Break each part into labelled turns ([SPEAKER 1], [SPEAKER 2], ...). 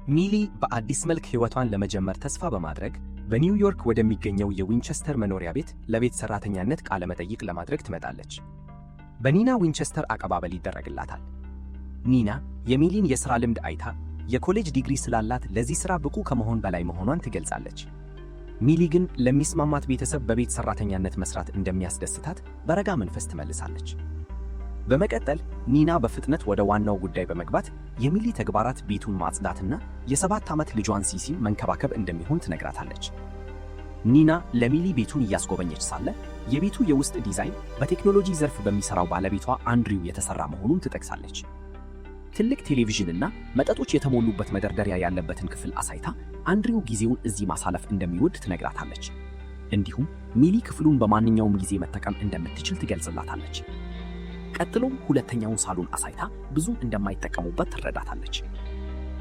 [SPEAKER 1] ሚሊ በአዲስ መልክ ሕይወቷን ለመጀመር ተስፋ በማድረግ በኒውዮርክ ወደሚገኘው የዊንቸስተር መኖሪያ ቤት ለቤት ሰራተኛነት ቃለ መጠይቅ ለማድረግ ትመጣለች። በኒና ዊንቸስተር አቀባበል ይደረግላታል። ኒና የሚሊን የሥራ ልምድ አይታ የኮሌጅ ዲግሪ ስላላት ለዚህ ሥራ ብቁ ከመሆን በላይ መሆኗን ትገልጻለች። ሚሊ ግን ለሚስማማት ቤተሰብ በቤት ሰራተኛነት መስራት እንደሚያስደስታት በረጋ መንፈስ ትመልሳለች። በመቀጠል ኒና በፍጥነት ወደ ዋናው ጉዳይ በመግባት የሚሊ ተግባራት ቤቱን ማጽዳትና የ7 ዓመት ልጇን ሲሲን መንከባከብ እንደሚሆን ትነግራታለች። ኒና ለሚሊ ቤቱን እያስጎበኘች ሳለ የቤቱ የውስጥ ዲዛይን በቴክኖሎጂ ዘርፍ በሚሰራው ባለቤቷ አንድሪው የተሰራ መሆኑን ትጠቅሳለች። ትልቅ ቴሌቪዥንና መጠጦች የተሞሉበት መደርደሪያ ያለበትን ክፍል አሳይታ አንድሪው ጊዜውን እዚህ ማሳለፍ እንደሚወድ ትነግራታለች። እንዲሁም ሚሊ ክፍሉን በማንኛውም ጊዜ መጠቀም እንደምትችል ትገልጽላታለች። ቀጥሎም ሁለተኛውን ሳሎን አሳይታ ብዙ እንደማይጠቀሙበት ትረዳታለች።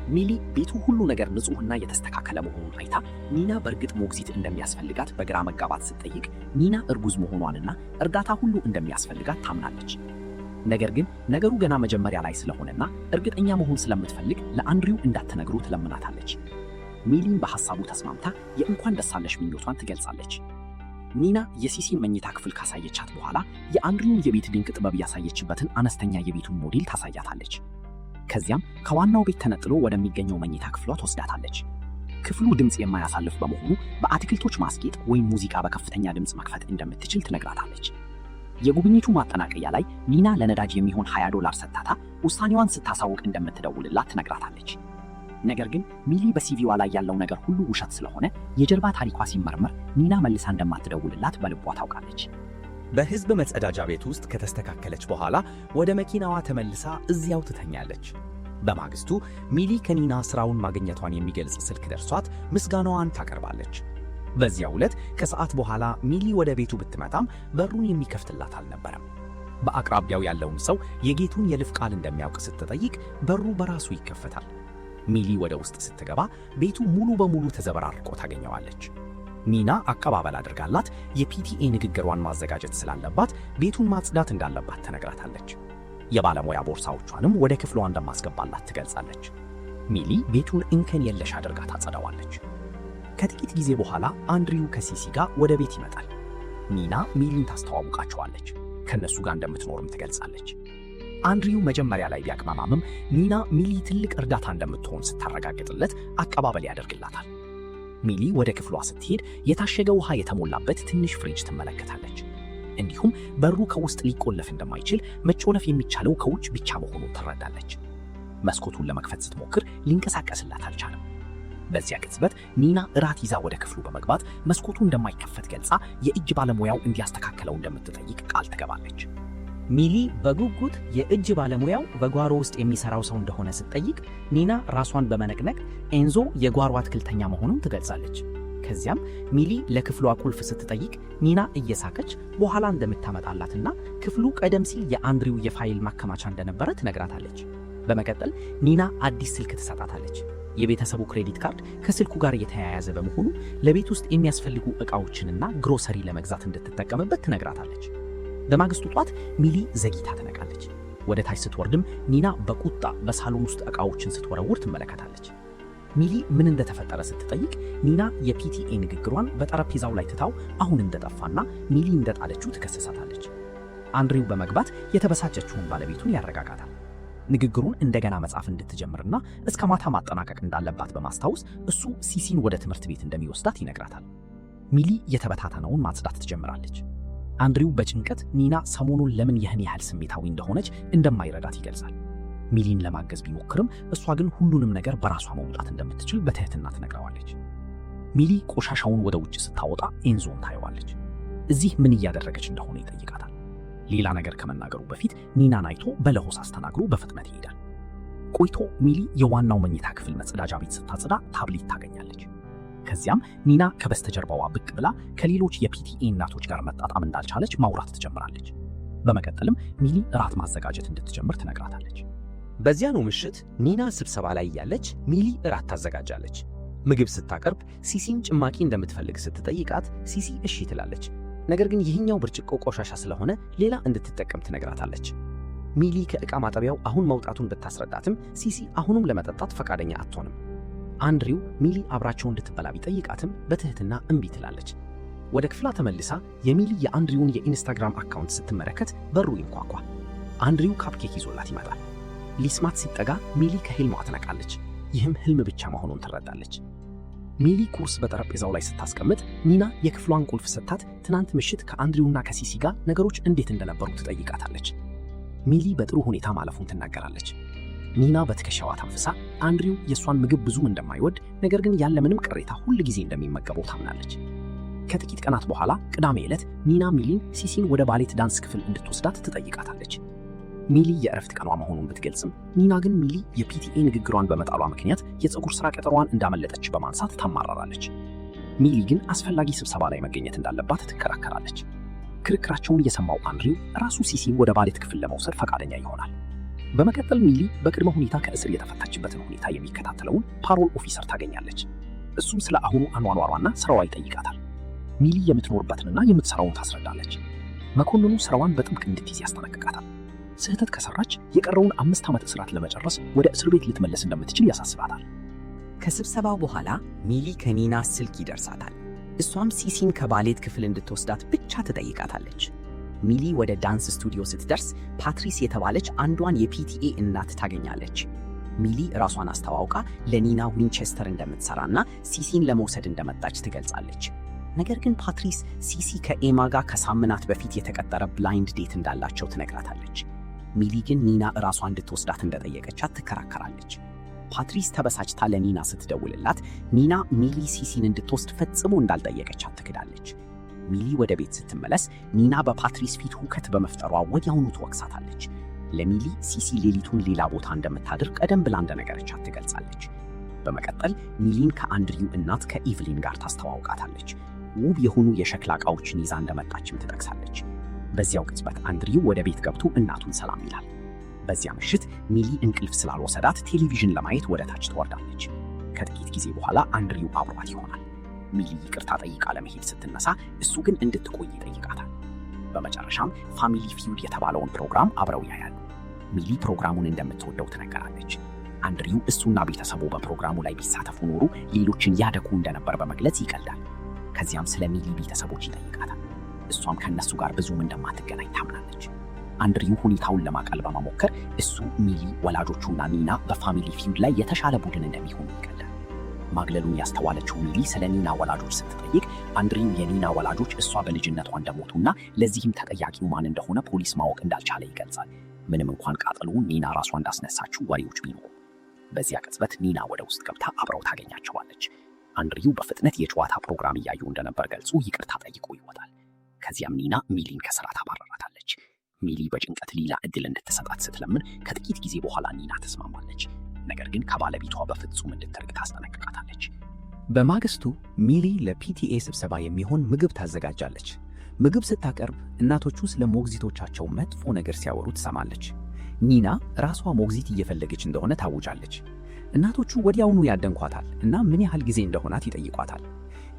[SPEAKER 1] ሚሊ ቤቱ ሁሉ ነገር ንጹህና የተስተካከለ መሆኑን አይታ ኒና በእርግጥ ሞግዚት እንደሚያስፈልጋት በግራ መጋባት ስትጠይቅ ኒና እርጉዝ መሆኗንና እርዳታ ሁሉ እንደሚያስፈልጋት ታምናለች። ነገር ግን ነገሩ ገና መጀመሪያ ላይ ስለሆነና እርግጠኛ መሆን ስለምትፈልግ ለአንድሪው እንዳትነግሩ ትለምናታለች። ሚሊን በሐሳቡ ተስማምታ የእንኳን ደስ አለሽ ምኞቷን ትገልጻለች። ኒና የሲሲን መኝታ ክፍል ካሳየቻት በኋላ የአንድሪውን የቤት ድንቅ ጥበብ ያሳየችበትን አነስተኛ የቤቱን ሞዴል ታሳያታለች። ከዚያም ከዋናው ቤት ተነጥሎ ወደሚገኘው መኝታ ክፍሏ ትወስዳታለች። ክፍሉ ድምፅ የማያሳልፍ በመሆኑ በአትክልቶች ማስጌጥ ወይም ሙዚቃ በከፍተኛ ድምፅ መክፈት እንደምትችል ትነግራታለች። የጉብኝቱ ማጠናቀቂያ ላይ ኒና ለነዳጅ የሚሆን $20 ሰጥታ ውሳኔዋን ስታሳውቅ እንደምትደውልላት ትነግራታለች። ነገር ግን ሚሊ በሲቪዋ ላይ ያለው ነገር ሁሉ ውሸት ስለሆነ የጀርባ ታሪኳ ሲመርመር ኒና መልሳ እንደማትደውልላት በልቧ ታውቃለች።
[SPEAKER 2] በሕዝብ መጸዳጃ ቤት ውስጥ ከተስተካከለች በኋላ ወደ መኪናዋ ተመልሳ እዚያው ትተኛለች። በማግስቱ ሚሊ ከኒና ስራውን ማግኘቷን የሚገልጽ ስልክ ደርሷት ምስጋናዋን ታቀርባለች። በዚያው ዕለት ከሰዓት በኋላ ሚሊ ወደ ቤቱ ብትመጣም በሩን የሚከፍትላት አልነበረም። በአቅራቢያው ያለውን ሰው የጌቱን የልፍ ቃል እንደሚያውቅ ስትጠይቅ በሩ በራሱ ይከፈታል። ሚሊ ወደ ውስጥ ስትገባ ቤቱ ሙሉ በሙሉ ተዘበራርቆ ታገኘዋለች። ኒና አቀባበል አድርጋላት የፒቲኤ ንግግሯን ማዘጋጀት ስላለባት ቤቱን ማጽዳት እንዳለባት ትነግራታለች። የባለሙያ ቦርሳዎቿንም ወደ ክፍሏ እንደማስገባላት ትገልጻለች። ሚሊ ቤቱን እንከን የለሽ አድርጋ ታጸዳዋለች። ከጥቂት ጊዜ በኋላ አንድሪው ከሲሲ ጋር ወደ ቤት ይመጣል። ኒና ሚሊን ታስተዋውቃቸዋለች። ከነሱ ጋር እንደምትኖርም ትገልጻለች። አንድሪው መጀመሪያ ላይ ቢያቅማማምም ኒና ሚሊ ትልቅ እርዳታ እንደምትሆን ስታረጋግጥለት አቀባበል ያደርግላታል። ሚሊ ወደ ክፍሏ ስትሄድ የታሸገ ውሃ የተሞላበት ትንሽ ፍሪጅ ትመለከታለች። እንዲሁም በሩ ከውስጥ ሊቆለፍ እንደማይችል መጮለፍ የሚቻለው ከውጭ ብቻ መሆኑን ትረዳለች። መስኮቱን ለመክፈት ስትሞክር ሊንቀሳቀስላት አልቻለም። በዚያ ቅጽበት ኒና እራት ይዛ ወደ ክፍሉ በመግባት መስኮቱ እንደማይከፈት ገልጻ የእጅ ባለሙያው እንዲያስተካክለው እንደምትጠይቅ ቃል ትገባለች።
[SPEAKER 3] ሚሊ በጉጉት የእጅ ባለሙያው በጓሮ ውስጥ የሚሰራው ሰው እንደሆነ ስትጠይቅ ኒና ራሷን በመነቅነቅ ኤንዞ የጓሮ አትክልተኛ መሆኑን ትገልጻለች። ከዚያም ሚሊ ለክፍሏ ቁልፍ ስትጠይቅ ኒና እየሳቀች በኋላ እንደምታመጣላትና ክፍሉ ቀደም ሲል የአንድሪው የፋይል ማከማቻ እንደነበረ ትነግራታለች። በመቀጠል ኒና አዲስ ስልክ ትሰጣታለች። የቤተሰቡ ክሬዲት ካርድ ከስልኩ ጋር የተያያዘ በመሆኑ ለቤት ውስጥ የሚያስፈልጉ ዕቃዎችንና ግሮሰሪ ለመግዛት እንድትጠቀምበት ትነግራታለች። በማግስቱ ጧት ሚሊ ዘግይታ ትነቃለች። ወደ ታች ስትወርድም ኒና በቁጣ በሳሎን ውስጥ ዕቃዎችን ስትወረውር ትመለከታለች። ሚሊ ምን እንደተፈጠረ ስትጠይቅ ኒና የፒቲኤ ንግግሯን በጠረጴዛው ላይ ትታው አሁን እንደጠፋና ሚሊ እንደጣለችው ትከሰሳታለች። አንድሪው በመግባት የተበሳጨችውን ባለቤቱን ያረጋጋታል። ንግግሩን እንደገና መጻፍ እንድትጀምርና እስከ ማታ ማጠናቀቅ እንዳለባት በማስታወስ እሱ ሲሲን ወደ ትምህርት ቤት እንደሚወስዳት ይነግራታል። ሚሊ የተበታተነውን ማጽዳት ትጀምራለች። አንድሪው በጭንቀት ኒና ሰሞኑን ለምን ይህን ያህል ስሜታዊ እንደሆነች እንደማይረዳት ይገልጻል። ሚሊን ለማገዝ ቢሞክርም እሷ ግን ሁሉንም ነገር በራሷ መውጣት እንደምትችል በትህትና ትነግረዋለች። ሚሊ ቆሻሻውን ወደ ውጭ ስታወጣ ኤንዞን ታየዋለች። እዚህ ምን እያደረገች እንደሆነ ይጠይቃታል። ሌላ ነገር ከመናገሩ በፊት ኒናን አይቶ በለሆስ አስተናግሮ በፍጥነት ይሄዳል። ቆይቶ ሚሊ የዋናው መኝታ ክፍል መጸዳጃ ቤት ስታጸዳ ታብሌት ታገኛለች። ከዚያም ኒና ከበስተጀርባዋ ብቅ ብላ ከሌሎች የፒቲኤ እናቶች ጋር መጣጣም እንዳልቻለች ማውራት ትጀምራለች። በመቀጠልም ሚሊ እራት ማዘጋጀት እንድትጀምር ትነግራታለች።
[SPEAKER 2] በዚያኑ ምሽት ኒና ስብሰባ ላይ እያለች ሚሊ እራት ታዘጋጃለች። ምግብ ስታቀርብ ሲሲን ጭማቂ እንደምትፈልግ ስትጠይቃት ሲሲ እሺ ትላለች። ነገር ግን ይህኛው ብርጭቆ ቆሻሻ ስለሆነ ሌላ እንድትጠቀም ትነግራታለች። ሚሊ ከዕቃ ማጠቢያው አሁን መውጣቱን ብታስረዳትም ሲሲ አሁንም ለመጠጣት ፈቃደኛ አትሆንም።
[SPEAKER 3] አንድሪው ሚሊ አብራቸው እንድትበላ ቢጠይቃትም በትህትና እምቢ ትላለች። ወደ ክፍሏ ተመልሳ የሚሊ የአንድሪውን የኢንስታግራም አካውንት ስትመለከት በሩ ይንኳኳ። አንድሪው ካፕኬክ ይዞላት ይመጣል። ሊስማት ሲጠጋ ሚሊ ከህልሟ ትነቃለች። ይህም ህልም ብቻ መሆኑን ትረዳለች። ሚሊ ቁርስ በጠረጴዛው ላይ ስታስቀምጥ ኒና የክፍሏን ቁልፍ ሰጥታት ትናንት ምሽት ከአንድሪውና ከሲሲ ጋር ነገሮች እንዴት እንደነበሩ ትጠይቃታለች። ሚሊ በጥሩ ሁኔታ ማለፉን ትናገራለች። ኒና በትከሻዋ ታንፍሳ አንድሪው የእሷን ምግብ ብዙም እንደማይወድ ነገር ግን ያለምንም ቅሬታ ሁል ጊዜ እንደሚመገበው ታምናለች። ከጥቂት ቀናት በኋላ ቅዳሜ ዕለት ኒና ሚሊን ሲሲን ወደ ባሌት ዳንስ ክፍል እንድትወስዳት ትጠይቃታለች። ሚሊ የእረፍት ቀኗ መሆኑን ብትገልጽም ኒና ግን ሚሊ የፒቲኤ ንግግሯን በመጣሏ ምክንያት የፀጉር ሥራ ቀጠሯን እንዳመለጠች በማንሳት ታማራራለች። ሚሊ ግን አስፈላጊ ስብሰባ ላይ መገኘት እንዳለባት ትከራከራለች። ክርክራቸውን የሰማው አንድሪው ራሱ ሲሲን ወደ ባሌት ክፍል ለመውሰድ ፈቃደኛ ይሆናል። በመቀጠል ሚሊ በቅድመ ሁኔታ ከእስር የተፈታችበትን ሁኔታ የሚከታተለውን ፓሮል ኦፊሰር ታገኛለች። እሱም ስለ አሁኑ አኗኗሯና ስራዋ ይጠይቃታል። ሚሊ የምትኖርበትንና የምትሰራውን ታስረዳለች። መኮንኑ ስራዋን በጥብቅ እንድትይዝ ያስጠነቅቃታል። ስህተት ከሰራች የቀረውን 5 ዓመት እስራት ለመጨረስ ወደ እስር ቤት ልትመለስ እንደምትችል ያሳስባታል።
[SPEAKER 4] ከስብሰባው በኋላ ሚሊ ከኒና ስልክ ይደርሳታል። እሷም ሲሲን ከባሌት ክፍል እንድትወስዳት ብቻ ትጠይቃታለች። ሚሊ ወደ ዳንስ ስቱዲዮ ስትደርስ ፓትሪስ የተባለች አንዷን የፒቲኤ እናት ታገኛለች። ሚሊ ራሷን አስተዋውቃ ለኒና ዊንቸስተር እንደምትሰራና ሲሲን ለመውሰድ እንደመጣች ትገልጻለች። ነገር ግን ፓትሪስ ሲሲ ከኤማ ጋር ከሳምንት በፊት የተቀጠረ ብላይንድ ዴት እንዳላቸው ትነግራታለች። ሚሊ ግን ኒና ራሷ እንድትወስዳት እንደጠየቀቻት ትከራከራለች። ፓትሪስ ተበሳጭታ ለኒና ስትደውልላት ኒና ሚሊ ሲሲን እንድትወስድ ፈጽሞ እንዳልጠየቀቻት ትክዳለች። ሚሊ ወደ ቤት ስትመለስ ኒና በፓትሪስ ፊት ሁከት በመፍጠሯ ወዲያውኑ ትወቅሳታለች። ለሚሊ ሲሲ ሌሊቱን ሌላ ቦታ እንደምታድር ቀደም ብላ እንደነገረቻት ትገልጻለች። በመቀጠል ሚሊን ከአንድሪው እናት ከኢቭሊን ጋር ታስተዋውቃታለች። ውብ የሆኑ የሸክላ ዕቃዎችን ይዛ እንደመጣችም ትጠቅሳለች። በዚያው ቅጽበት አንድሪው ወደ ቤት ገብቶ እናቱን ሰላም ይላል። በዚያ ምሽት ሚሊ እንቅልፍ ስላልወሰዳት ቴሌቪዥን ለማየት ወደ ታች ትወርዳለች። ከጥቂት ጊዜ በኋላ አንድሪው አብሯት ይሆናል። ሚሊ ይቅርታ ጠይቃ ለመሄድ ስትነሳ እሱ ግን እንድትቆይ ይጠይቃታል። በመጨረሻም ፋሚሊ ፊውድ የተባለውን ፕሮግራም አብረው ያያሉ። ሚሊ ፕሮግራሙን እንደምትወደው ትነገራለች። አንድሪው እሱና ቤተሰቡ በፕሮግራሙ ላይ ቢሳተፉ ኖሮ ሌሎችን ያደኩ እንደነበር በመግለጽ ይቀልዳል። ከዚያም ስለ ሚሊ ቤተሰቦች ይጠይቃታል። እሷም ከነሱ ጋር ብዙም እንደማትገናኝ ታምናለች። አንድሪው ሁኔታውን ለማቃል በመሞከር እሱ ሚሊ፣ ወላጆቹና ኒና በፋሚሊ ፊውድ ላይ የተሻለ ቡድን እንደሚሆኑ ይቀልዳል። ማግለሉን ያስተዋለችው ሚሊ ስለ ኒና ወላጆች ስትጠይቅ አንድሪው የኒና ወላጆች እሷ በልጅነቷ እንደሞቱና ለዚህም ተጠያቂው ማን እንደሆነ ፖሊስ ማወቅ እንዳልቻለ ይገልጻል። ምንም እንኳን ቃጠሎውን ኒና ራሷ እንዳስነሳችው ወሬዎች ቢኖሩ። በዚያ ቅጽበት ኒና ወደ ውስጥ ገብታ አብረው ታገኛቸዋለች። አንድሪው በፍጥነት የጨዋታ ፕሮግራም እያዩ እንደነበር ገልጾ ይቅርታ ጠይቆ ይወጣል። ከዚያም ኒና ሚሊን ከስራ ታባረራታለች። ሚሊ በጭንቀት ሌላ እድል እንድትሰጣት ስትለምን ከጥቂት ጊዜ በኋላ ኒና ተስማማለች። ነገር ግን ከባለቤቷ በፍጹም እንድትርቅ ታስጠነቅቃታለች።
[SPEAKER 2] በማግስቱ ሚሊ ለፒቲኤ ስብሰባ የሚሆን ምግብ ታዘጋጃለች። ምግብ ስታቀርብ እናቶቹ ስለ ሞግዚቶቻቸው መጥፎ ነገር ሲያወሩ ትሰማለች። ኒና ራሷ ሞግዚት እየፈለገች እንደሆነ ታውጃለች። እናቶቹ ወዲያውኑ ያደንኳታል እና ምን ያህል ጊዜ እንደሆናት ይጠይቋታል።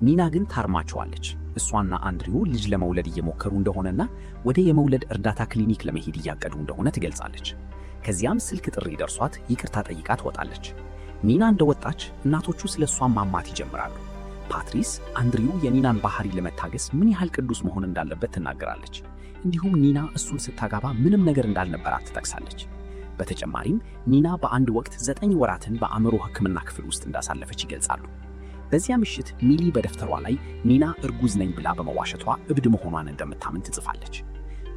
[SPEAKER 2] ኒና ግን ታርማቸዋለች። እሷና አንድሪው ልጅ ለመውለድ እየሞከሩ እንደሆነና ወደ የመውለድ እርዳታ ክሊኒክ ለመሄድ እያቀዱ እንደሆነ ትገልጻለች። ከዚያም ስልክ ጥሪ ደርሷት ይቅርታ ጠይቃ ትወጣለች። ኒና እንደወጣች እናቶቹ ስለ እሷ ማማት ይጀምራሉ። ፓትሪስ አንድሪው የኒናን ባህሪ ለመታገስ ምን ያህል ቅዱስ መሆን እንዳለበት ትናገራለች። እንዲሁም ኒና እሱን ስታጋባ ምንም ነገር እንዳልነበራት ትጠቅሳለች። በተጨማሪም ኒና በአንድ ወቅት 9 ወራትን በአእምሮ ሕክምና ክፍል ውስጥ እንዳሳለፈች ይገልጻሉ። በዚያ ምሽት ሚሊ በደፍተሯ ላይ ኒና እርጉዝ ነኝ ብላ በመዋሸቷ እብድ መሆኗን እንደምታምን ትጽፋለች።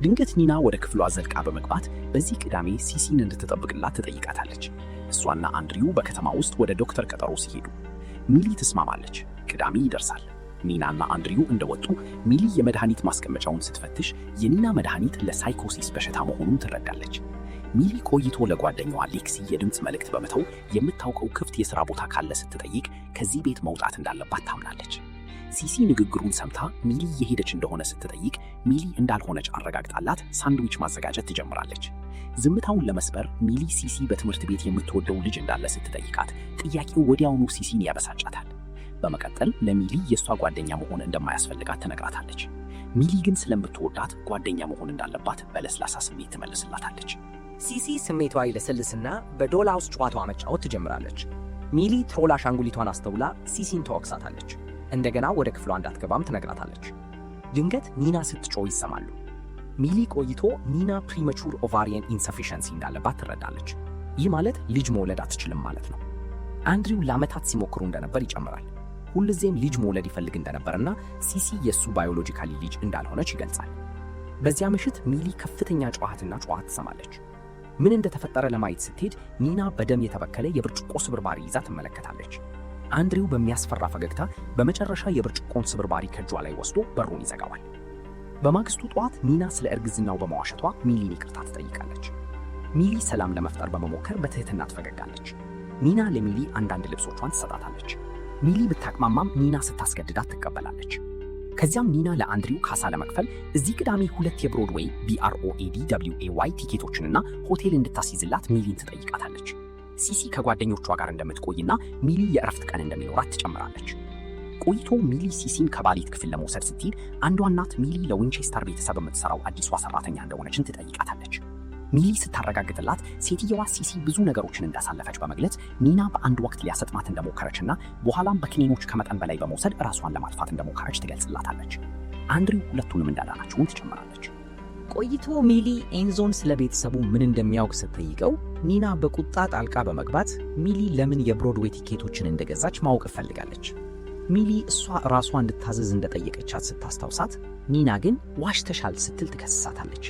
[SPEAKER 2] ድንገት ኒና ወደ ክፍሏ ዘልቃ በመግባት በዚህ ቅዳሜ ሲሲን እንድትጠብቅላት ትጠይቃታለች። እሷና አንድሪው በከተማ ውስጥ ወደ ዶክተር ቀጠሮ ሲሄዱ ሚሊ ትስማማለች። ቅዳሜ ይደርሳል። ኒናና አንድሪው እንደወጡ ሚሊ የመድኃኒት ማስቀመጫውን ስትፈትሽ የኒና መድኃኒት ለሳይኮሲስ በሽታ መሆኑን ትረዳለች። ሚሊ ቆይቶ ለጓደኛዋ ሌክሲ የድምፅ መልእክት በመተው የምታውቀው ክፍት የሥራ ቦታ ካለ ስትጠይቅ ከዚህ ቤት መውጣት እንዳለባት ታምናለች። ሲሲ ንግግሩን ሰምታ ሚሊ የሄደች እንደሆነ ስትጠይቅ ሚሊ እንዳልሆነች አረጋግጣላት ሳንድዊች ማዘጋጀት ትጀምራለች። ዝምታውን ለመስበር ሚሊ ሲሲ በትምህርት ቤት የምትወደው ልጅ እንዳለ ስትጠይቃት ጥያቄው ወዲያውኑ ሲሲን ያበሳጫታል። በመቀጠል ለሚሊ የእሷ ጓደኛ መሆን እንደማያስፈልጋት ትነግራታለች። ሚሊ ግን ስለምትወዳት ጓደኛ መሆን እንዳለባት በለስላሳ ስሜት ትመልስላታለች።
[SPEAKER 4] ሲሲ ስሜቷ ይለሰልስና በዶላውስ ጨዋታዋ መጫወት ትጀምራለች። ሚሊ ትሮል አሻንጉሊቷን አስተውላ ሲሲን ተወቅሳታለች። እንደገና ወደ ክፍሏ እንዳትገባም ትነግራታለች። ድንገት ኒና ስትጮህ ይሰማሉ። ሚሊ ቆይቶ ኒና ፕሪመቹር ኦቫሪየን ኢንሰፊሸንሲ እንዳለባት ትረዳለች። ይህ ማለት ልጅ መውለድ አትችልም ማለት ነው። አንድሪው ለዓመታት ሲሞክሩ እንደነበር ይጨምራል። ሁልጊዜም ልጅ መውለድ ይፈልግ እንደነበርና ሲሲ የእሱ ባዮሎጂካሊ ልጅ እንዳልሆነች ይገልጻል። በዚያ ምሽት ሚሊ ከፍተኛ ጨዋታና ጨዋታ ትሰማለች። ምን እንደተፈጠረ ለማየት ስትሄድ ኒና በደም የተበከለ የብርጭቆ ስብርባሪ ይዛ ትመለከታለች። አንድሪው በሚያስፈራ ፈገግታ በመጨረሻ የብርጭቆን ስብርባሪ ከእጇ ላይ ወስዶ በሩን ይዘጋዋል። በማግስቱ ጠዋት ኒና ስለ እርግዝናው በመዋሸቷ ሚሊን ይቅርታ ትጠይቃለች። ሚሊ ሰላም ለመፍጠር በመሞከር በትህትና ትፈገጋለች። ኒና ለሚሊ አንዳንድ ልብሶቿን ትሰጣታለች። ሚሊ ብታቅማማም ኒና ስታስገድዳት ትቀበላለች። ከዚያም ኒና ለአንድሪው ካሳ ለመክፈል እዚህ ቅዳሜ 2 የብሮድዌይ BROADWAY ቲኬቶችንና ሆቴል እንድታስይዝላት ሚሊን ትጠይቃታለች። ሲሲ ከጓደኞቿ ጋር እንደምትቆይና ሚሊ የእረፍት ቀን እንደሚኖራት ትጨምራለች። ቆይቶ ሚሊ ሲሲን ከባሌት ክፍል ለመውሰድ ስትሄድ አንዷ እናት ሚሊ ለዊንቼስተር ቤተሰብ የምትሰራው አዲሷ ሰራተኛ እንደሆነችን ትጠይቃታለች። ሚሊ ስታረጋግጥላት ሴትየዋ ሲሲ ብዙ ነገሮችን እንዳሳለፈች በመግለጽ ኒና በአንድ ወቅት ሊያሰጥማት እንደሞከረችና በኋላም በክኒኖች ከመጠን በላይ በመውሰድ ራሷን ለማጥፋት እንደሞከረች ትገልጽላታለች። አንድሪው ሁለቱንም እንዳዳናቸውን ትጨምራለች።
[SPEAKER 3] ቆይቶ ሚሊ ኤንዞን ስለ ቤተሰቡ ምን እንደሚያውቅ ስትጠይቀው ኒና በቁጣ ጣልቃ በመግባት ሚሊ ለምን የብሮድዌይ ቲኬቶችን እንደገዛች ማወቅ ትፈልጋለች። ሚሊ እሷ ራሷ እንድታዘዝ እንደጠየቀቻት ስታስታውሳት ኒና ግን ዋሽተሻል ስትል ትከስሳታለች።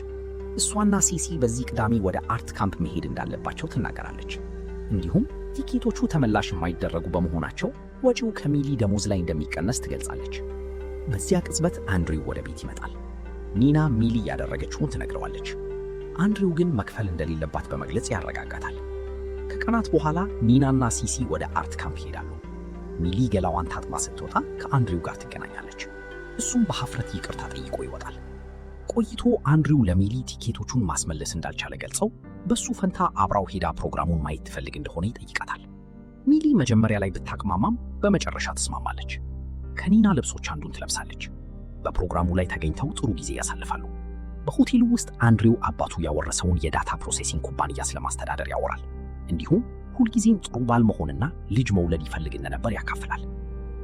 [SPEAKER 3] እሷና ሲሲ በዚህ ቅዳሜ ወደ አርት ካምፕ መሄድ እንዳለባቸው ትናገራለች። እንዲሁም ቲኬቶቹ ተመላሽ የማይደረጉ በመሆናቸው ወጪው ከሚሊ ደሞዝ ላይ እንደሚቀነስ ትገልጻለች። በዚያ ቅጽበት አንድሪው ወደ ቤት ይመጣል። ኒና ሚሊ ያደረገችውን ትነግረዋለች። አንድሪው ግን መክፈል እንደሌለባት በመግለጽ ያረጋጋታል። ከቀናት በኋላ ኒናና ሲሲ ወደ አርት ካምፕ ይሄዳሉ። ሚሊ ገላዋን ታጥባ ስትወጣ ከአንድሪው ጋር ትገናኛለች። እሱም በሐፍረት ይቅርታ ጠይቆ ይወጣል። ቆይቶ አንድሪው ለሚሊ ቲኬቶቹን ማስመለስ እንዳልቻለ ገልጸው በሱ ፈንታ አብራው ሄዳ ፕሮግራሙን ማየት ትፈልግ እንደሆነ ይጠይቃታል። ሚሊ መጀመሪያ ላይ ብታቅማማም በመጨረሻ ትስማማለች። ከኒና ልብሶች አንዱን ትለብሳለች። በፕሮግራሙ ላይ ተገኝተው ጥሩ ጊዜ ያሳልፋሉ። በሆቴሉ ውስጥ አንድሪው አባቱ ያወረሰውን የዳታ ፕሮሴሲንግ ኩባንያ ስለማስተዳደር ያወራል። እንዲሁም ሁልጊዜም ጥሩ ባል መሆንና ልጅ መውለድ ይፈልግ እንደነበር ያካፍላል።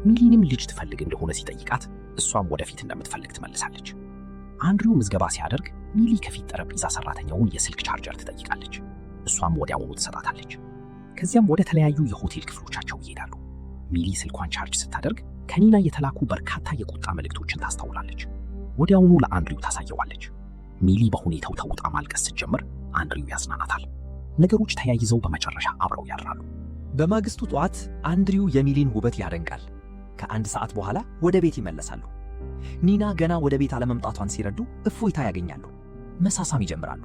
[SPEAKER 3] ሚሊንም ልጅ ትፈልግ እንደሆነ ሲጠይቃት እሷም ወደፊት እንደምትፈልግ ትመልሳለች። አንድሪው ምዝገባ ሲያደርግ ሚሊ ከፊት ጠረጴዛ ሰራተኛውን የስልክ ቻርጀር ትጠይቃለች። እሷም ወዲያውኑ ትሰጣታለች። ከዚያም ወደ ተለያዩ የሆቴል ክፍሎቻቸው ይሄዳሉ። ሚሊ ስልኳን ቻርጅ ስታደርግ ከኒና የተላኩ በርካታ የቁጣ መልእክቶችን ታስተውላለች። ወዲያውኑ ለአንድሪው ታሳየዋለች። ሚሊ በሁኔታው ተውጣ ማልቀስ ስትጀምር አንድሪው ያጽናናታል። ነገሮች ተያይዘው በመጨረሻ አብረው ያድራሉ።
[SPEAKER 1] በማግስቱ ጠዋት አንድሪው የሚሊን ውበት ያደንቃል። ከአንድ ሰዓት በኋላ ወደ ቤት ይመለሳሉ። ኒና ገና ወደ ቤት አለመምጣቷን ሲረዱ እፎይታ ያገኛሉ። መሳሳም ይጀምራሉ።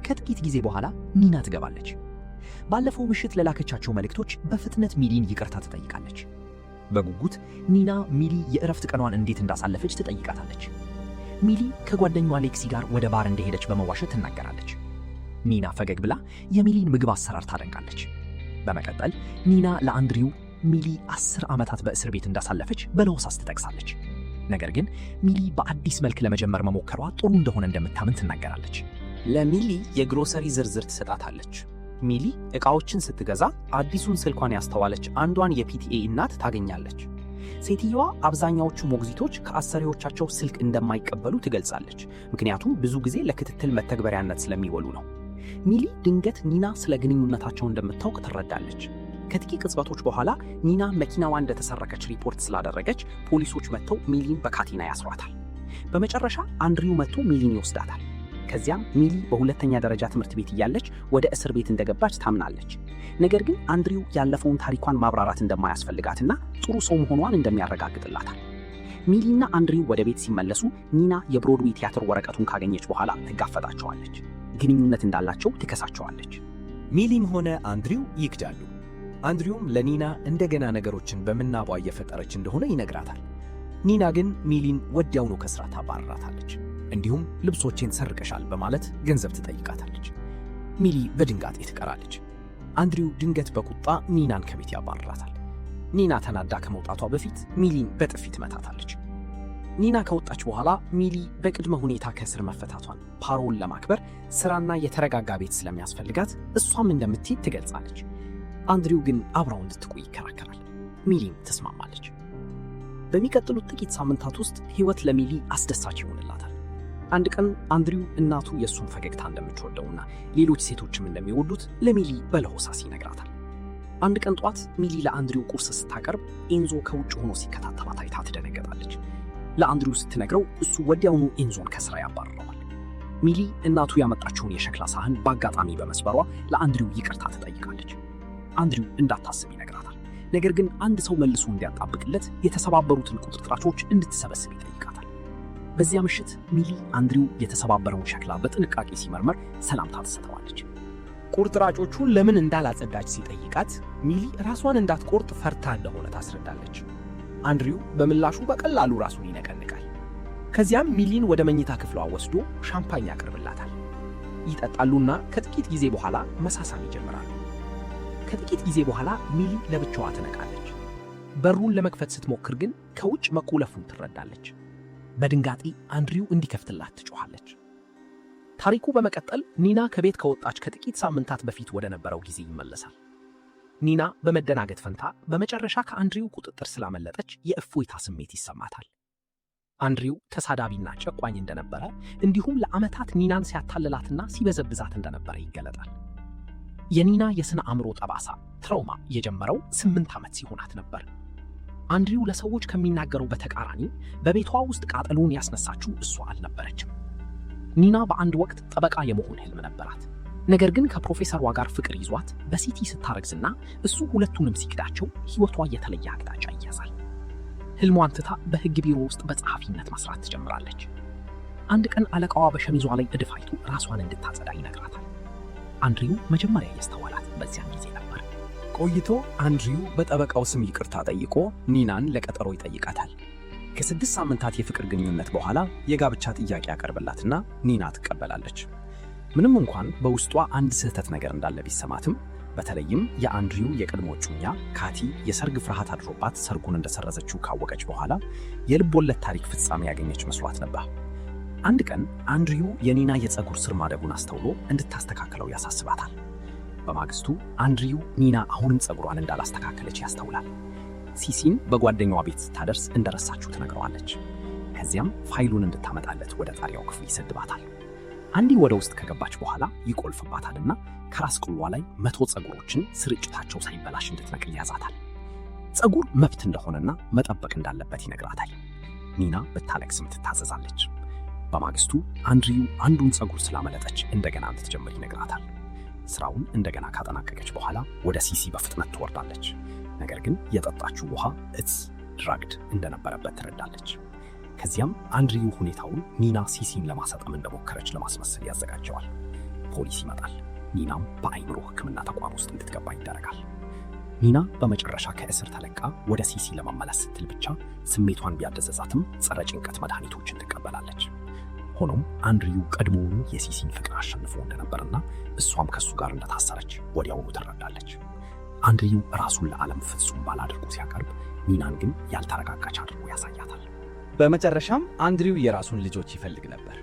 [SPEAKER 1] ከጥቂት ጊዜ በኋላ ኒና ትገባለች። ባለፈው ምሽት ለላከቻቸው መልእክቶች በፍጥነት ሚሊን ይቅርታ ትጠይቃለች። በጉጉት ኒና ሚሊ የእረፍት ቀኗን እንዴት እንዳሳለፈች ትጠይቃታለች። ሚሊ ከጓደኛዋ ሌክሲ ጋር ወደ ባር እንደሄደች በመዋሸት ትናገራለች። ኒና ፈገግ ብላ የሚሊን ምግብ አሰራር ታደንቃለች። በመቀጠል ኒና ለአንድሪው ሚሊ 10 ዓመታት በእስር ቤት እንዳሳለፈች በለሆሳስ ትጠቅሳለች። ነገር ግን ሚሊ በአዲስ መልክ ለመጀመር መሞከሯ ጥሩ እንደሆነ እንደምታምን ትናገራለች።
[SPEAKER 4] ለሚሊ የግሮሰሪ ዝርዝር ትሰጣታለች። ሚሊ ዕቃዎችን ስትገዛ አዲሱን ስልኳን ያስተዋለች አንዷን የፒቲኤ እናት ታገኛለች። ሴትየዋ አብዛኛዎቹ ሞግዚቶች ከአሰሪዎቻቸው ስልክ እንደማይቀበሉ ትገልጻለች፣ ምክንያቱም ብዙ ጊዜ ለክትትል መተግበሪያነት ስለሚውሉ ነው። ሚሊ ድንገት ኒና ስለ ግንኙነታቸው እንደምታውቅ ትረዳለች። ከጥቂት ቅጽበቶች በኋላ ኒና መኪናዋ እንደተሰረቀች ሪፖርት ስላደረገች ፖሊሶች መጥተው ሚሊን በካቴና ያስሯታል። በመጨረሻ አንድሪው መጥቶ ሚሊን ይወስዳታል። ከዚያም ሚሊ በሁለተኛ ደረጃ ትምህርት ቤት እያለች ወደ እስር ቤት እንደገባች ታምናለች። ነገር ግን አንድሪው ያለፈውን ታሪኳን ማብራራት እንደማያስፈልጋትና ጥሩ ሰው መሆኗን እንደሚያረጋግጥላታል። ሚሊና አንድሪው ወደ ቤት ሲመለሱ ኒና የብሮድዌይ ቲያትር ወረቀቱን ካገኘች በኋላ ትጋፈጣቸዋለች። ግንኙነት እንዳላቸው ትከሳቸዋለች።
[SPEAKER 1] ሚሊም ሆነ አንድሪው ይክዳሉ። አንድሪውም ለኒና እንደገና ነገሮችን በምናቧ እየፈጠረች እንደሆነ ይነግራታል። ኒና ግን ሚሊን ወዲያውኑ ከስራ ታባርራታለች። እንዲሁም ልብሶቼን ሰርቀሻል በማለት ገንዘብ ትጠይቃታለች። ሚሊ በድንጋጤ ትቀራለች። አንድሪው ድንገት በቁጣ ኒናን ከቤት ያባርራታል። ኒና ተናዳ ከመውጣቷ በፊት ሚሊን በጥፊ ትመታታለች። ኒና ከወጣች በኋላ ሚሊ በቅድመ ሁኔታ ከእስር መፈታቷን ፓሮል ለማክበር ስራና የተረጋጋ ቤት ስለሚያስፈልጋት እሷም እንደምትሄድ ትገልጻለች።
[SPEAKER 3] አንድሪው ግን አብራው እንድትቆይ ይከራከራል። ሚሊም ተስማማለች። በሚቀጥሉት ጥቂት ሳምንታት ውስጥ ሕይወት ለሚሊ አስደሳች ይሆንላታል። አንድ ቀን አንድሪው እናቱ የእሱን ፈገግታ እንደምትወደውና ሌሎች ሴቶችም እንደሚወዱት ለሚሊ በለሆሳስ ይነግራታል። አንድ ቀን ጧት ሚሊ ለአንድሪው ቁርስ ስታቀርብ ኤንዞ ከውጭ ሆኖ ሲከታተላት አይታ ትደነገጣለች። ለአንድሪው ስትነግረው እሱ ወዲያውኑ ኤንዞን ከስራ ያባርረዋል። ሚሊ እናቱ ያመጣችውን የሸክላ ሳህን በአጋጣሚ በመስበሯ ለአንድሪው ይቅርታ ትጠይቃለች። አንድሪው እንዳታስብ ይነግራታል። ነገር ግን አንድ ሰው መልሶ እንዲያጣብቅለት የተሰባበሩትን ቁርጥራጮች እንድትሰበስብ ይጠይቃታል። በዚያ ምሽት ሚሊ አንድሪው የተሰባበረውን ሸክላ በጥንቃቄ ሲመርመር ሰላምታ ትሰጠዋለች።
[SPEAKER 1] ቁርጥራጮቹን ለምን እንዳላጸዳች ሲጠይቃት ሚሊ ራሷን እንዳትቆርጥ ፈርታ እንደሆነ ታስረዳለች። አንድሪው በምላሹ በቀላሉ ራሱን ይነቀንቃል። ከዚያም ሚሊን ወደ መኝታ ክፍሏ ወስዶ ሻምፓኝ ያቀርብላታል። ይጠጣሉና ከጥቂት ጊዜ በኋላ መሳሳም ይጀምራሉ። ከጥቂት ጊዜ በኋላ ሚሊ ለብቻዋ ትነቃለች። በሩን ለመክፈት ስትሞክር ግን ከውጭ መቆለፉን ትረዳለች። በድንጋጤ አንድሪው እንዲከፍትላት ትጮኻለች። ታሪኩ በመቀጠል ኒና ከቤት ከወጣች ከጥቂት ሳምንታት በፊት ወደ ነበረው ጊዜ ይመለሳል። ኒና በመደናገጥ ፈንታ በመጨረሻ ከአንድሪው ቁጥጥር ስላመለጠች የእፎይታ ስሜት ይሰማታል። አንድሪው ተሳዳቢና ጨቋኝ እንደነበረ እንዲሁም ለዓመታት ኒናን ሲያታልላትና ሲበዘብዛት እንደነበረ ይገለጣል። የኒና የሥነ አእምሮ ጠባሳ ትራውማ የጀመረው 8 ዓመት ሲሆናት ነበር። አንድሪው ለሰዎች ከሚናገረው በተቃራኒ በቤቷ ውስጥ ቃጠሎን ያስነሳችው እሷ አልነበረችም። ኒና በአንድ ወቅት ጠበቃ የመሆን ህልም ነበራት። ነገር ግን ከፕሮፌሰሯ ጋር ፍቅር ይዟት በሲቲ ስታረግዝና እሱ ሁለቱንም ሲክዳቸው ሕይወቷ የተለየ አቅጣጫ ይያዛል። ህልሟን ትታ በሕግ ቢሮ ውስጥ በጸሐፊነት መስራት ትጀምራለች። አንድ ቀን አለቃዋ በሸሚዟ ላይ እድፍ አይቶ ራሷን እንድታጸዳ ይነግራታል። አንድሪው መጀመሪያ ያስተዋላት በዚያን ጊዜ ነበር። ቆይቶ አንድሪው በጠበቃው ስም ይቅርታ ጠይቆ ኒናን ለቀጠሮ ይጠይቃታል። ከ6 ሳምንታት የፍቅር ግንኙነት በኋላ የጋብቻ ጥያቄ ያቀርብላትና ኒና ትቀበላለች። ምንም እንኳን በውስጧ አንድ ስህተት ነገር እንዳለ ቢሰማትም፣ በተለይም የአንድሪው የቀድሞ እጮኛ ካቲ የሰርግ ፍርሃት አድሮባት ሰርጉን እንደሰረዘችው ካወቀች በኋላ የልብ ወለድ ታሪክ ፍጻሜ ያገኘች መስሏት ነበር። አንድ ቀን አንድሪው የኒና የፀጉር ስር ማደጉን አስተውሎ እንድታስተካክለው ያሳስባታል። በማግስቱ አንድሪው ኒና አሁንም ፀጉሯን እንዳላስተካከለች ያስተውላል። ሲሲን በጓደኛዋ ቤት ስታደርስ እንደረሳችው ትነግረዋለች። ከዚያም ፋይሉን እንድታመጣለት ወደ ጣሪያው ክፍል ይሰድባታል። አንዲ ወደ ውስጥ ከገባች በኋላ ይቆልፍባታልና ከራስ ቅሏ ላይ 100 ፀጉሮችን ስርጭታቸው ሳይበላሽ እንድትነቅል ያዛታል። ፀጉር መብት እንደሆነና መጠበቅ እንዳለበት ይነግራታል። ኒና ብታለቅስም ትታዘዛለች። በማግስቱ አንድሪው አንዱን ፀጉር ስላመለጠች እንደገና እንድትጀምር ይነግራታል። ስራውን እንደገና ካጠናቀቀች በኋላ ወደ ሲሲ በፍጥነት ትወርዳለች። ነገር ግን የጠጣችው ውሃ እጽ ድራግድ እንደነበረበት ትረዳለች። ከዚያም አንድሪው ሁኔታውን ኒና ሲሲን ለማሰጠም እንደሞከረች ለማስመሰል ያዘጋጀዋል። ፖሊስ ይመጣል። ኒናም በአይምሮ ሕክምና ተቋም ውስጥ እንድትገባ ይደረጋል። ኒና በመጨረሻ ከእስር ተለቃ ወደ ሲሲ ለመመለስ ስትል ብቻ ስሜቷን ቢያደዘዛትም ጸረ ጭንቀት መድኃኒቶችን ትቀበላለች። ሆኖም አንድሪው ቀድሞውኑ የሲሲን ፍቅር አሸንፎ እንደነበርና እሷም ከሱ ጋር እንደታሰረች ወዲያውኑ ትረዳለች። አንድሪው ራሱን ለዓለም ፍጹም ባል አድርጎ ሲያቀርብ፣ ኒናን ግን ያልተረጋጋች አድርጎ ያሳያታል።
[SPEAKER 2] በመጨረሻም አንድሪው የራሱን ልጆች ይፈልግ ነበር።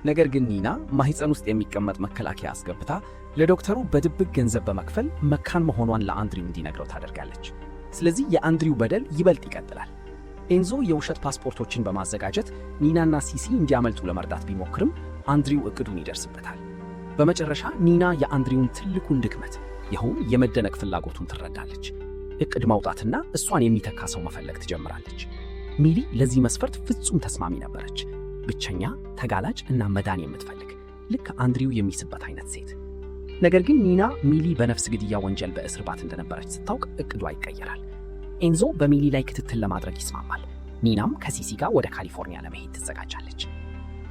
[SPEAKER 2] ነገር ግን ኒና ማህፀን ውስጥ የሚቀመጥ መከላከያ አስገብታ ለዶክተሩ በድብቅ ገንዘብ በመክፈል መካን መሆኗን ለአንድሪው እንዲነግረው ታደርጋለች። ስለዚህ የአንድሪው በደል ይበልጥ ይቀጥላል። ኤንዞ የውሸት ፓስፖርቶችን በማዘጋጀት ኒናና ሲሲ እንዲያመልጡ ለመርዳት ቢሞክርም አንድሪው እቅዱን ይደርስበታል። በመጨረሻ ኒና የአንድሪውን ትልቁን ድክመት ይኸውም የመደነቅ ፍላጎቱን ትረዳለች። እቅድ ማውጣትና እሷን የሚተካ ሰው መፈለግ ትጀምራለች። ሚሊ ለዚህ መስፈርት ፍጹም ተስማሚ ነበረች። ብቸኛ፣ ተጋላጭ እና መዳን የምትፈልግ ልክ አንድሪው የሚስበት አይነት ሴት። ነገር ግን ኒና ሚሊ በነፍስ ግድያ ወንጀል በእስር ባት እንደነበረች ስታውቅ እቅዷ ይቀየራል። ኤንዞ በሚሊ ላይ ክትትል ለማድረግ ይስማማል። ኒናም ከሲሲ ጋር ወደ ካሊፎርኒያ ለመሄድ ትዘጋጃለች።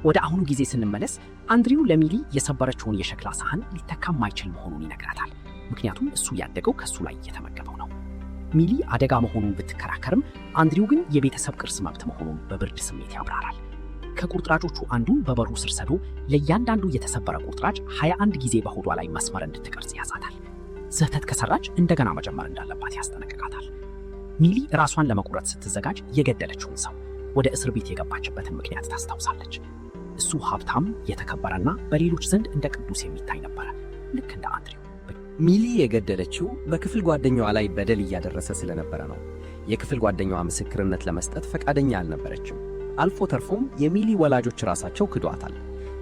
[SPEAKER 2] ወደ አሁኑ ጊዜ ስንመለስ አንድሪው ለሚሊ የሰበረችውን የሸክላ ሳህን ሊተካ ማይችል መሆኑን ይነግራታል። ምክንያቱም እሱ ያደገው ከሱ ላይ እየተመገበው ነው። ሚሊ አደጋ መሆኑን ብትከራከርም አንድሪው ግን የቤተሰብ ቅርስ መብት መሆኑን በብርድ ስሜት ያብራራል። ከቁርጥራጮቹ አንዱን በበሩ ስር ሰዶ ለእያንዳንዱ የተሰበረ ቁርጥራጭ 21 ጊዜ በሆዷ ላይ መስመር እንድትቀርጽ ያዛታል። ስህተት ከሰራች እንደገና መጀመር እንዳለባት ያስጠነቅቃታል። ሚሊ ራሷን ለመቁረጥ ስትዘጋጅ የገደለችውን ሰው ወደ እስር ቤት የገባችበትን ምክንያት ታስታውሳለች። እሱ ሀብታም፣ የተከበረና በሌሎች ዘንድ እንደ ቅዱስ የሚታይ ነበረ፣ ልክ እንደ አንድሪው።
[SPEAKER 1] ሚሊ የገደለችው በክፍል ጓደኛዋ ላይ በደል እያደረሰ ስለነበረ ነው። የክፍል ጓደኛዋ ምስክርነት ለመስጠት ፈቃደኛ አልነበረችም። አልፎ ተርፎም የሚሊ ወላጆች ራሳቸው ክዷታል።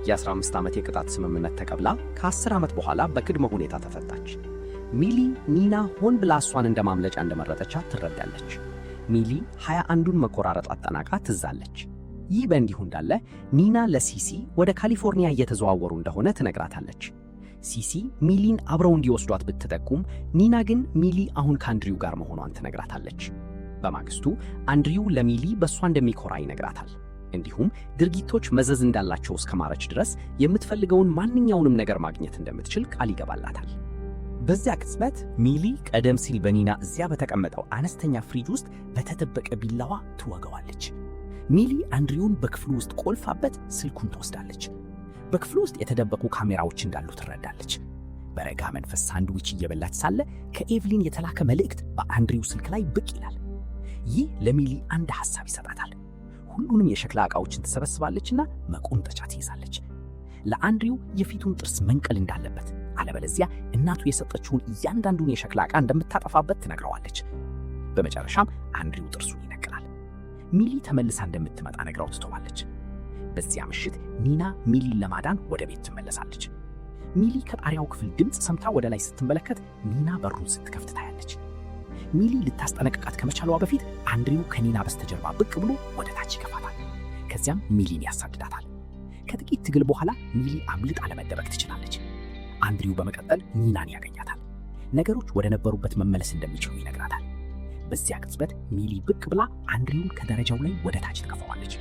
[SPEAKER 1] የ15 ዓመት የቅጣት ስምምነት ተቀብላ ከ10 ዓመት በኋላ በቅድመ ሁኔታ ተፈታች። ሚሊ ኒና ሆን ብላ እሷን እንደ ማምለጫ እንደመረጠቻት ትረዳለች። ሚሊ 21ዱን መቆራረጥ አጠናቃ ትዛለች። ይህ በእንዲሁ እንዳለ ኒና ለሲሲ ወደ ካሊፎርኒያ እየተዘዋወሩ እንደሆነ ትነግራታለች። ሲሲ ሚሊን አብረው እንዲወስዷት ብትጠቁም ኒና ግን ሚሊ አሁን ከአንድሪው ጋር መሆኗን ትነግራታለች። በማግስቱ አንድሪው ለሚሊ በእሷ እንደሚኮራ ይነግራታል። እንዲሁም ድርጊቶች መዘዝ እንዳላቸው እስከ ማረች ድረስ የምትፈልገውን ማንኛውንም ነገር ማግኘት እንደምትችል ቃል ይገባላታል።
[SPEAKER 2] በዚያ ቅጽበት ሚሊ ቀደም ሲል በኒና እዚያ በተቀመጠው አነስተኛ ፍሪጅ ውስጥ በተደበቀ ቢላዋ ትወገዋለች። ሚሊ አንድሪውን በክፍሉ ውስጥ ቆልፋበት ስልኩን ትወስዳለች። በክፍሉ ውስጥ የተደበቁ ካሜራዎች እንዳሉ ትረዳለች። በረጋ መንፈስ ሳንድዊች እየበላች ሳለ ከኤቭሊን የተላከ መልእክት በአንድሪው ስልክ ላይ ብቅ ይላል። ይህ ለሚሊ አንድ ሐሳብ ይሰጣታል። ሁሉንም የሸክላ ዕቃዎችን ትሰበስባለችና መቆንጠጫ ትይዛለች። ለአንድሪው የፊቱን ጥርስ መንቀል እንዳለበት፣ አለበለዚያ እናቱ የሰጠችውን እያንዳንዱን የሸክላ ዕቃ እንደምታጠፋበት ትነግረዋለች። በመጨረሻም አንድሪው ጥርሱን ይነቅላል። ሚሊ ተመልሳ እንደምትመጣ ነግራው ትተዋለች። በዚያ ምሽት ኒና ሚሊን ለማዳን ወደ ቤት ትመለሳለች። ሚሊ ከጣሪያው ክፍል ድምፅ ሰምታ ወደ ላይ ስትመለከት ኒና በሩን ስትከፍት ታያለች። ሚሊ ልታስጠነቅቃት ከመቻሏ በፊት አንድሪው ከኒና በስተጀርባ ብቅ ብሎ ወደ ታች ይገፋታል። ከዚያም ሚሊን ያሳድዳታል። ከጥቂት ትግል በኋላ ሚሊ አምልጣ ለመደበቅ ትችላለች። አንድሪው በመቀጠል ኒናን ያገኛታል። ነገሮች ወደ ነበሩበት መመለስ እንደሚችሉ ይነግራታል። በዚያ ቅጽበት ሚሊ ብቅ ብላ አንድሪውን ከደረጃው ላይ ወደ ታች ትገፋዋለች።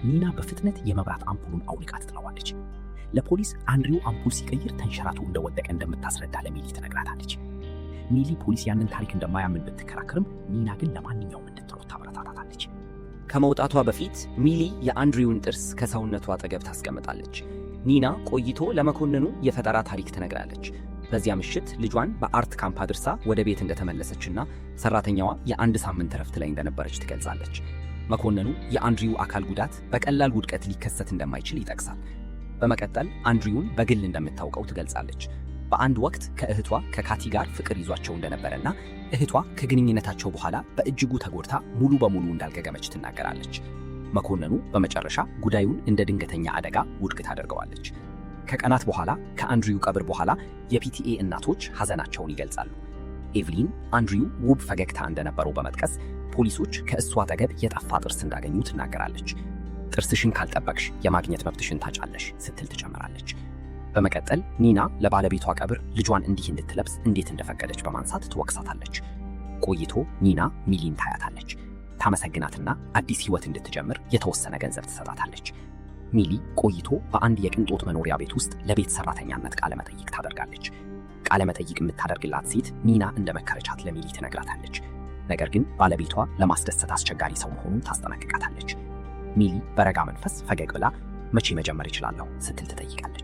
[SPEAKER 2] ኒና በፍጥነት የመብራት አምፑሉን አውልቃ ትጥለዋለች። ለፖሊስ አንድሪው አምፑል ሲቀይር ተንሸራቶ እንደወደቀ እንደምታስረዳ ለሚሊ ትነግራታለች። ሚሊ ፖሊስ ያንን ታሪክ እንደማያምን ብትከራከርም ኒና ግን ለማንኛውም እንድትሮጥ ታበረታታለች።
[SPEAKER 1] ከመውጣቷ በፊት ሚሊ የአንድሪውን ጥርስ ከሰውነቷ አጠገብ ታስቀምጣለች። ኒና ቆይቶ ለመኮንኑ የፈጠራ ታሪክ ትነግራለች። በዚያ ምሽት ልጇን በአርት ካምፕ አድርሳ ወደ ቤት እንደተመለሰችና ሰራተኛዋ የአንድ ሳምንት እረፍት ላይ እንደነበረች ትገልጻለች። መኮንኑ የአንድሪው አካል ጉዳት በቀላል ውድቀት ሊከሰት እንደማይችል ይጠቅሳል። በመቀጠል አንድሪውን በግል እንደምታውቀው ትገልጻለች። በአንድ ወቅት ከእህቷ ከካቲ ጋር ፍቅር ይዟቸው እንደነበረና እህቷ ከግንኙነታቸው በኋላ በእጅጉ ተጎድታ ሙሉ በሙሉ እንዳልገገመች ትናገራለች። መኮንኑ በመጨረሻ ጉዳዩን እንደ ድንገተኛ አደጋ ውድቅ ታደርገዋለች። ከቀናት በኋላ ከአንድሪው ቀብር በኋላ የፒቲኤ እናቶች ሐዘናቸውን ይገልጻሉ። ኤቭሊን አንድሪው ውብ ፈገግታ እንደነበረው በመጥቀስ ፖሊሶች ከእሷ አጠገብ የጠፋ ጥርስ እንዳገኙ ትናገራለች። ጥርስሽን ካልጠበቅሽ የማግኘት መብትሽን ታጫለሽ ስትል ትጨምራለች። በመቀጠል ኒና ለባለቤቷ ቀብር ልጇን እንዲህ እንድትለብስ እንዴት እንደፈቀደች በማንሳት ትወቅሳታለች። ቆይቶ ኒና ሚሊን ታያታለች። ታመሰግናትና አዲስ ሕይወት እንድትጀምር የተወሰነ ገንዘብ ትሰጣታለች። ሚሊ ቆይቶ በአንድ የቅንጦት መኖሪያ ቤት ውስጥ ለቤት ሰራተኛነት ቃለ መጠይቅ ታደርጋለች። ቃለ መጠይቅ የምታደርግላት ሴት ኒና እንደመከረቻት ለሚሊ ትነግራታለች። ነገር ግን ባለቤቷ ለማስደሰት አስቸጋሪ ሰው መሆኑን ታስጠነቅቃታለች። ሚሊ በረጋ መንፈስ ፈገግ ብላ መቼ መጀመር ይችላለሁ ስትል ትጠይቃለች።